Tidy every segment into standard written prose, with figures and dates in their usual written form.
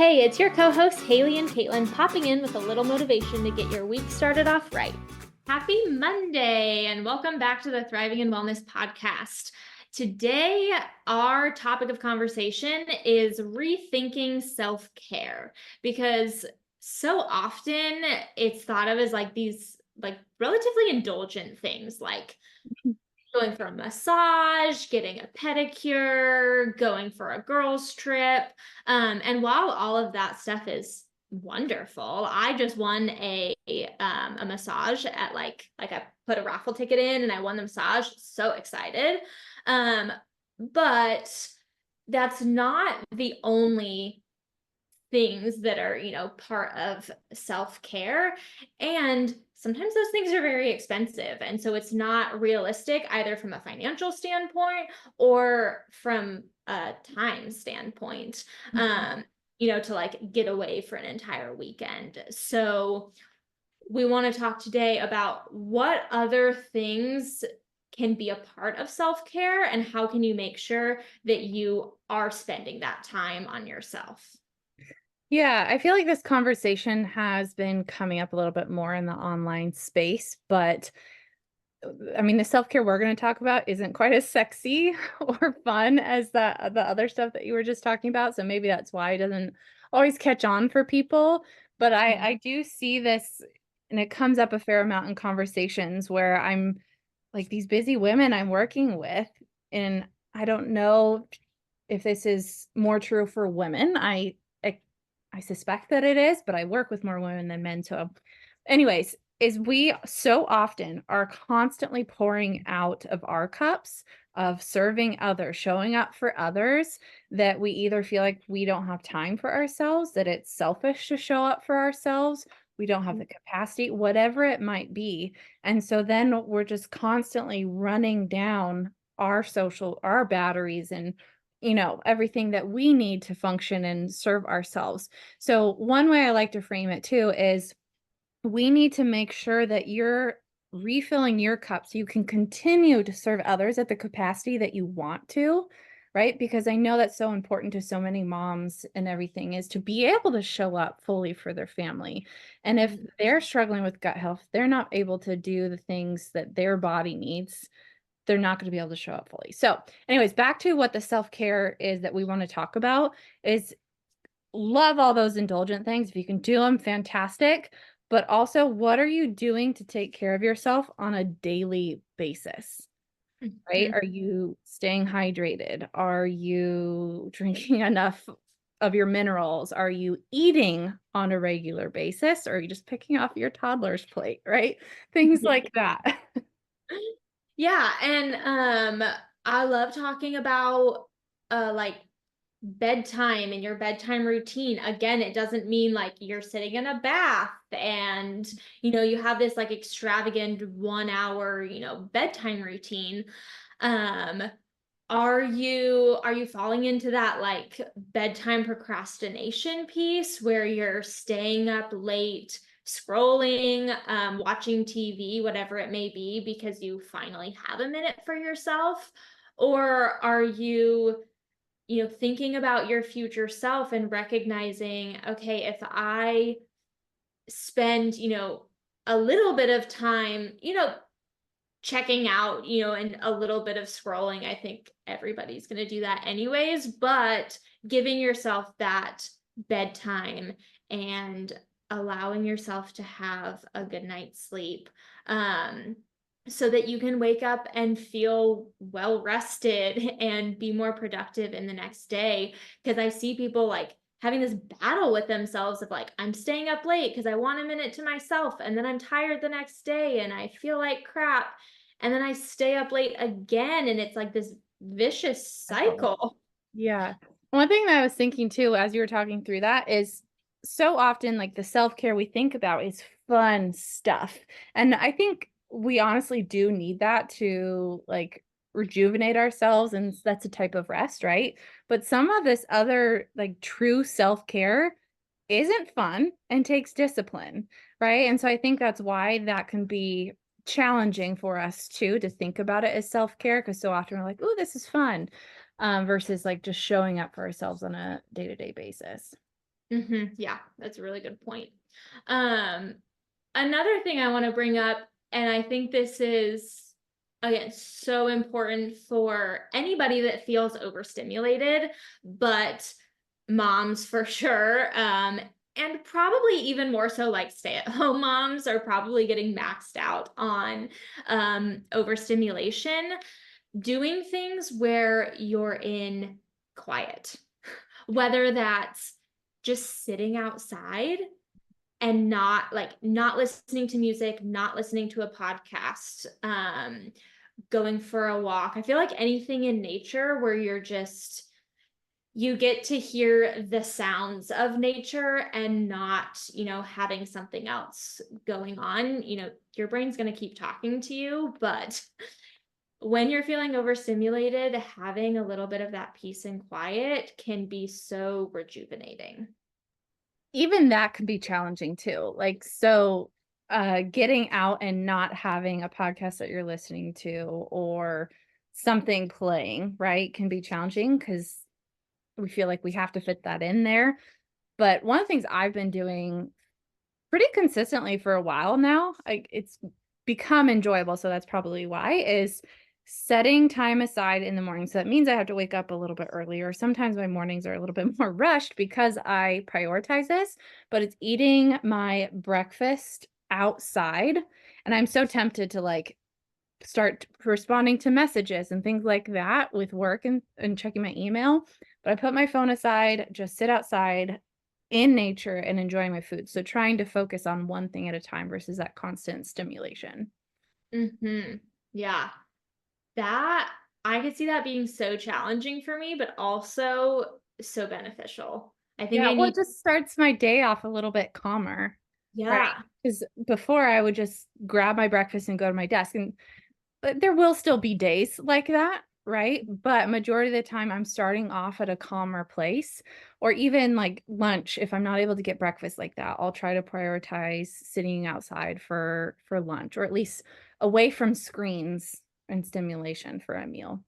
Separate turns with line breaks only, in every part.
Hey, it's your co-hosts Haley and Caitlin popping in with a little motivation to get your week started off right. Happy Monday and welcome back to the Thriving in Wellness podcast. Today, our topic of conversation is rethinking self-care because so often it's thought of as like these relatively indulgent things like going for a massage, getting a pedicure, going for a girls' trip. And while all of that stuff is wonderful, I just won a massage at like I put a raffle ticket in and I won the massage. So excited. But that's not the only things that are, part of self-care. And sometimes those things are very expensive. And so it's not realistic either from a financial standpoint or from a time standpoint, to like get away for an entire weekend. So we want to talk today about what other things can be a part of self-care and how can you make sure that you are spending that time on yourself.
Yeah, I feel like this conversation has been coming up a little bit more in the online space, but I mean, the self-care we're going to talk about isn't quite as sexy or fun as the other stuff that you were just talking about. So maybe that's why it doesn't always catch on for people. But I do see this, and it comes up a fair amount in conversations where I'm like these busy women I'm working with, and I don't know if this is more true for women. I suspect that it is, but I work with more women than men. So, anyways, is we so often are constantly pouring out of our cups of serving others, showing up for others, that we either feel like we don't have time for ourselves, that it's selfish to show up for ourselves, we don't have the capacity, whatever it might be. And so then we're just constantly running down our batteries and everything that we need to function and serve ourselves. So one way I like to frame it too is we need to make sure that you're refilling your cup so you can continue to serve others at the capacity that you want to, right? Because I know that's so important to so many moms and everything, is to be able to show up fully for their family. And if they're struggling with gut health, they're not able to do the things that their body needs, they're not going to be able to show up fully. So anyways, back to what the self-care is that we want to talk about is love all those indulgent things. If you can do them, fantastic. But also, what are you doing to take care of yourself on a daily basis? Right?
Mhm.
Are you staying hydrated? Are you drinking enough of your minerals? Are you eating on a regular basis? Or are you just picking off your toddler's plate? Right? Things like that.
Yeah, and I love talking about like bedtime and your bedtime routine. Again, it doesn't mean like you're sitting in a bath and you have this like extravagant 1 hour, bedtime routine. Um are you falling into that like bedtime procrastination piece where you're staying up late, scrolling, watching TV, whatever it may be, because you finally have a minute for yourself? Or are you, thinking about your future self and recognizing, okay, if I spend, a little bit of time, checking out, and a little bit of scrolling. I think everybody's going to do that anyways, but giving yourself that bedtime and allowing yourself to have a good night's sleep, so that you can wake up and feel well rested and be more productive in the next day. Because I see people like having this battle with themselves of like, I'm staying up late because I want a minute to myself, and then I'm tired the next day and I feel like crap, and then I stay up late again, and it's like this vicious cycle.
Yeah. One thing that I was thinking too, as you were talking through that, is so often like the self-care we think about is fun stuff. And I think we honestly do need that to like rejuvenate ourselves. And that's a type of rest, right? But some of this other like true self-care isn't fun and takes discipline, right? And so I think that's why that can be challenging for us too, to think about it as self-care, because so often we're like, oh, this is fun, versus like just showing up for ourselves on a day-to-day basis.
Yeah, that's a really good point. Um, Another thing I want to bring up, and I think this is again so important for anybody that feels overstimulated, but moms for sure, and probably even more so like stay-at-home moms are probably getting maxed out on overstimulation. Doing things where you're in quiet, whether that's just sitting outside and not listening to music, not listening to a podcast, going for a walk. I feel like anything in nature where you get to hear the sounds of nature and not, having something else going on. Your brain's going to keep talking to you, but when you're feeling overstimulated, having a little bit of that peace and quiet can be so rejuvenating.
Even that can be challenging too. Like, so, getting out and not having a podcast that you're listening to or something playing, right, can be challenging because we feel like we have to fit that in there. But one of the things I've been doing pretty consistently for a while now, it's become enjoyable, so that's probably why, is setting time aside in the morning. So that means I have to wake up a little bit earlier. Sometimes my mornings are a little bit more rushed because I prioritize this, but it's eating my breakfast outside. And I'm so tempted to like start responding to messages and things like that with work and checking my email. But I put my phone aside, just sit outside in nature and enjoy my food. So trying to focus on one thing at a time versus that constant stimulation.
Yeah. That I could see that being so challenging for me, but also so beneficial. I think
Yeah,
I
well,
need
it just starts my day off a little bit calmer, right?
yeah.
Because before I would just grab my breakfast and go to my desk, and but there will still be days like that, right? But majority of the time, I'm starting off at a calmer place, or even like lunch. If I'm not able to get breakfast like that, I'll try to prioritize sitting outside for lunch, or at least away from screens and stimulation for a meal.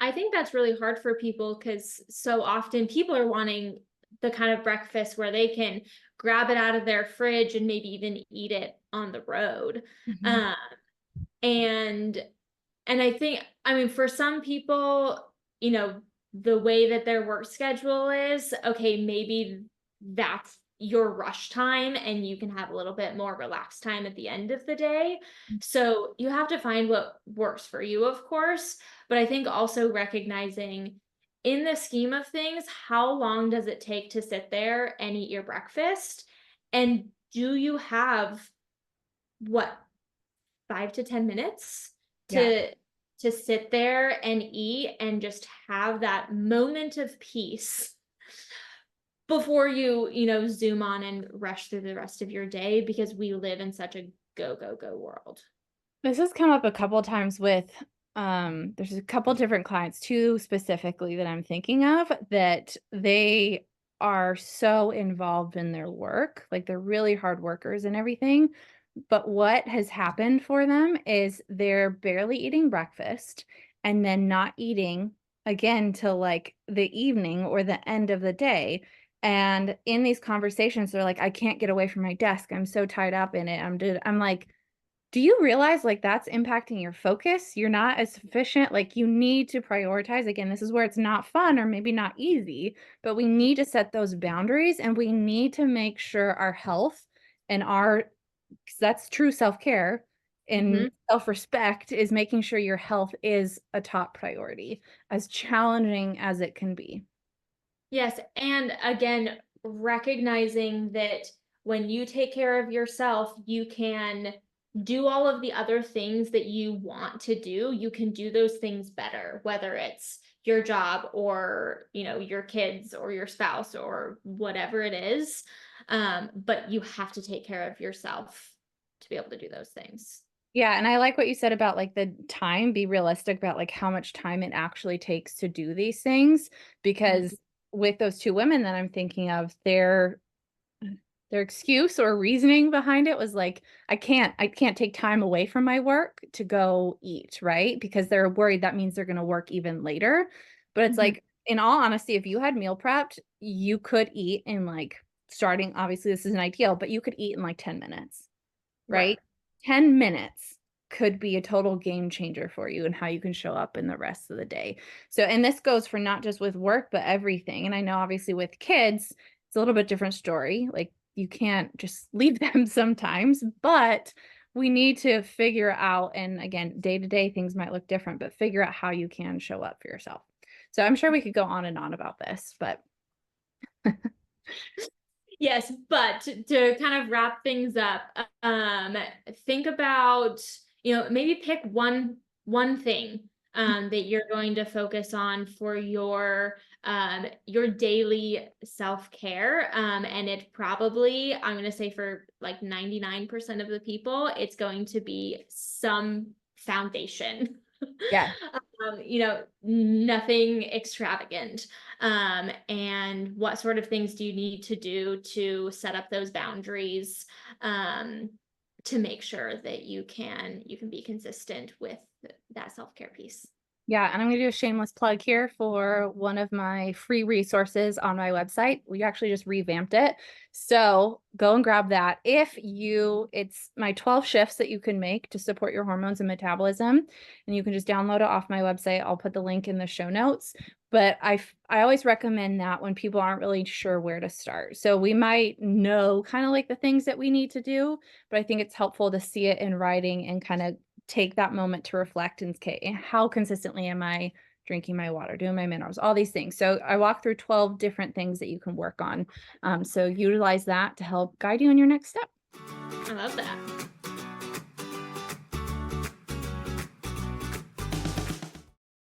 I think that's really hard for people because so often people are wanting the kind of breakfast where they can grab it out of their fridge and maybe even eat it on the road.
Mhm.
Um, and I think, I mean, for some people, the way that their work schedule is, okay, maybe that's your rush time and you can have a little bit more relaxed time at the end of the day. So you have to find what works for you, of course. But I think also recognizing in the scheme of things, how long does it take to sit there and eat your breakfast? And do you have what 5 to 10 minutes
Yeah.
to sit there and eat and just have that moment of peace before you zoom on and rush through the rest of your day because we live in such a go go go world.
This has come up a couple times with there's a couple different clients, two specifically that I'm thinking of, that they are so involved in their work, like they're really hard workers and everything. But what has happened for them is they're barely eating breakfast and then not eating again till like the evening or the end of the day. And in these conversations, they're like, I can't get away from my desk. I'm so tied up in it. I'm like, do you realize, like, that's impacting your focus? You're not as efficient, like, you need to prioritize. Again, this is where it's not fun or maybe not easy, but we need to set those boundaries, and we need to make sure our health and our 'cause that's true self-care and
Mhm.
self-respect is making sure your health is a top priority, as challenging as it can be.
Yes, and again, recognizing that when you take care of yourself, you can do all of the other things that you want to do. You can do those things better, whether it's your job or, your kids or your spouse or whatever it is. But you have to take care of yourself to be able to do those things.
Yeah, and I like what you said about, like, the time, be realistic about, like, how much time it actually takes to do these things,
Mhm.
because with those 2 women that I'm thinking of, their excuse or reasoning behind it was like, I can't take time away from my work to go eat," right? Because they're worried that means they're gonna work even later. But it's
Mhm.
like, in all honesty, if you had meal prepped, you could eat in like starting, obviously this isn't ideal, but you could eat in like 10 minutes,
Right.
right? 10 minutes could be a total game changer for you and how you can show up in the rest of the day. So, and this goes for not just with work, but everything. And I know obviously with kids, it's a little bit different story. Like you can't just leave them sometimes, but we need to figure out, and again, day to day things might look different, but figure out how you can show up for yourself. So I'm sure we could go on and on about this, but
Yes, but to kind of wrap things up, think about, maybe pick one thing that you're going to focus on for your daily self-care. And it probably, I'm going to say for like 99% of the people, it's going to be some foundation.
yeah.
Nothing extravagant. And what sort of things do you need to do to set up those boundaries, um, to make sure that you can be consistent with that self-care piece.
Yeah, and I'm gonna do a shameless plug here for one of my free resources on my website. We actually just revamped it. So go and grab that. It's my 12 shifts that you can make to support your hormones and metabolism. And you can just download it off my website. I'll put the link in the show notes. But I always recommend that when people aren't really sure where to start. So we might know kind of like the things that we need to do, but I think it's helpful to see it in writing and kind of take that moment to reflect and, okay, how consistently am I drinking my water, doing my minerals, all these things. So I walk through 12 different things that you can work on. So utilize that to help guide you in your next step.
I love that.